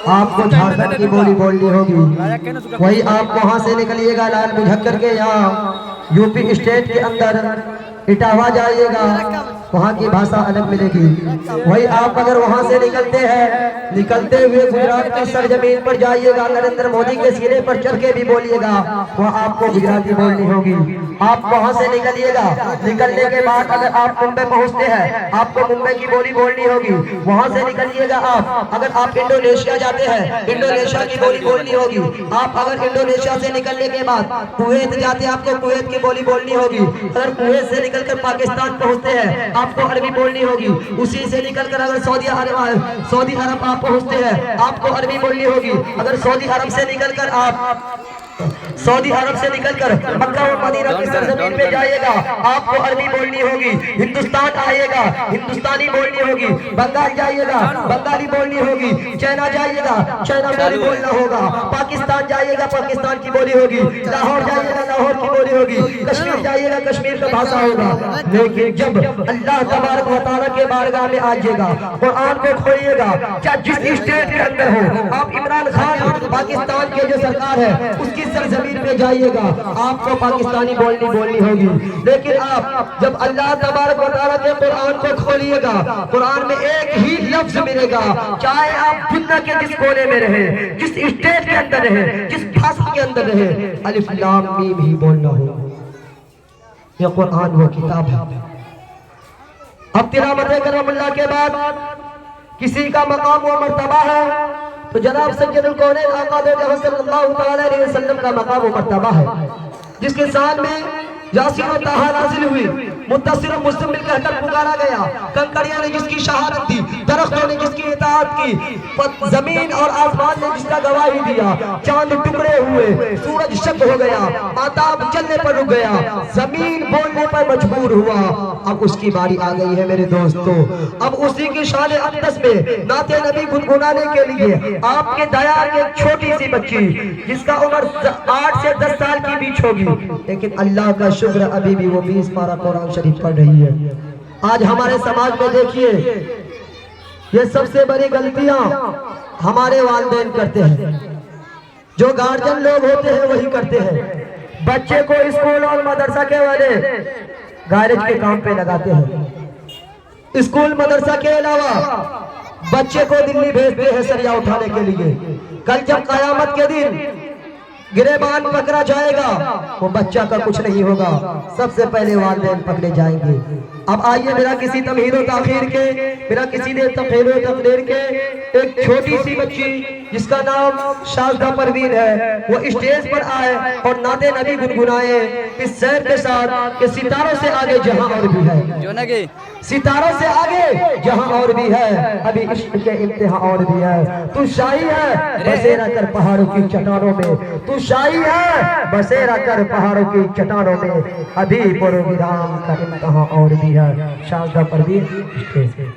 आपको झारखंड की बोली बोलनी होगी। वही आप वहां से निकलिएगा लाल मुझक्कर के यहाँ यूपी स्टेट के अंदर इटावा जाइएगा, वहाँ की भाषा अलग मिलेगी। वही आप अगर वहाँ से निकलते हैं, निकलते हुए गुजरात की सरजमीन पर जाइएगा, नरेंद्र मोदी के सीने पर चढ़ के भी बोलिएगा, वह आपको गुजराती बोलनी होगी। आप वहाँ से निकलिएगा, निकलने के बाद अगर आप मुंबई पहुँचते हैं, आपको मुंबई की बोली बोलनी होगी। वहाँ से निकलिएगा आप, अगर आप इंडोनेशिया जाते हैं, इंडोनेशिया की बोली बोलनी होगी। आप अगर इंडोनेशिया से निकलने के बाद कुवैत जाते हैं, आपको कुवैत की बोली बोलनी होगी। अगर कुवैत से निकलकर पाकिस्तान पहुँचते हैं, आपको अरबी बोलनी होगी। उसी से निकलकर अगर सऊदी अरब आप पहुंचते हैं, आपको अरबी बोलनी होगी। अगर सऊदी अरब से निकलकर मक्का और मदीना की सरजमीन पे जाइएगा, आपको अरबी बोलनी होगी। हिंदुस्तान आइएगा, हिंदुस्तानी बोलनी होगी। बंगाल जाइएगा, बंगाली बोलनी होगी। चाइना जाइएगा, चाइना बोली बोलना होगा। पाकिस्तान जाइएगा, पाकिस्तान की बोली होगी। लाहौर जाइएगा, लाहौर की बोली होगी। कश्मीर जाइएगा, कश्मीर का भाषा होगा। लेकिन जब अल्लाह तबारक व तआला के बारगाह में आइएगा, कुरान को खोलिएगा, चाहे जिस स्टेट के अंदर हो, आप इमरान खान पाकिस्तान के जो सरकार है उसकी सरजमीन पे जाइएगा, आपको पाकिस्तानी बोलनी होगी। लेकिन आप जब अल्लाह तबारक व तआला के कुरान को खोलिएगा, कुरान में एक ही लफ्ज मिलेगा, चाहे आप दुनिया के जिस कोने में रहे, जिस स्टेट के अंदर रहे, जिस भाषा के अंदर रहे, अलिफ लाम मीम ही बोलना हो। यह कुरान वो किताब है। अब तिलावत करमुल्लाह के बाद किसी का मकाम व मर्तबा है तो जनाब सैयदुल कौनैन आका सल्लल्लाहु अलैहि वसल्लम का मकाम व मर्तबा है, जिसके साथ में यासीन और ताहा नाज़िल हुई। मुत्तसिर और मुस्लिम कहकर पुकारा गया। कंकड़ियों ने जिसकी शहादत दी, दरख्तों ने जिसकी इताअत की, जमीन और आसमान ने जिसका गवाही दिया, चांद टुकड़े हुए, सूरज शक हो गया, आताब चलने पर रुक गया, जमीन बोलने पर मजबूर हुआ। अब उसकी बारी आ गई है मेरे दोस्तों। अब उसी की शान अक़दस में नाते नबी गुनगुनाने के लिए आपके दया की एक छोटी सी बच्ची जिसका उम्र 8 से 10 साल की बीच होगी, लेकिन अल्लाह का शुक्र अभी भी वो 20 पारा कुरान शरीफ पढ़ रही है। आज हमारे समाज में देखिए, ये सबसे बड़ी गलतियां हमारे वालिदैन करते हैं, जो गार्जियन लोग होते हैं वही करते हैं। बच्चे को स्कूल और मदरसा के वाले गैरेज के काम पे लगाते हैं। स्कूल मदरसा के अलावा बच्चे को दिल्ली भेजते हैं सरिया उठाने के लिए। कल जब कयामत के दिन गिरेबान पकड़ा जाएगा, वो बच्चा का कुछ नहीं होगा, सबसे पहले वालिदैन पकड़े जाएंगे। अब आइए बिना किसी तमहीद व ताखीर के, बिना किसी ने तफहीर व तकदीर के, एक छोटी सी बच्ची जिसका नाम शाज़दा परवीन है, वो स्टेज पर आए और नाते नबी गुनगुनाए इस शहर के साथ कि सितारों से आगे जहां और भी है, सितारों से आगे जहां और भी है, अभी इश्क के इम्तिहा और भी है। तू शाही है बसेरा कर पहाड़ों की चट्टानों में, तू शाही है बसेरा कर पहाड़ों की चट्टानों में, अभी प्रोग्राम का इम्तिहा और भी है। शाज़दा परवीन स्टेज पे।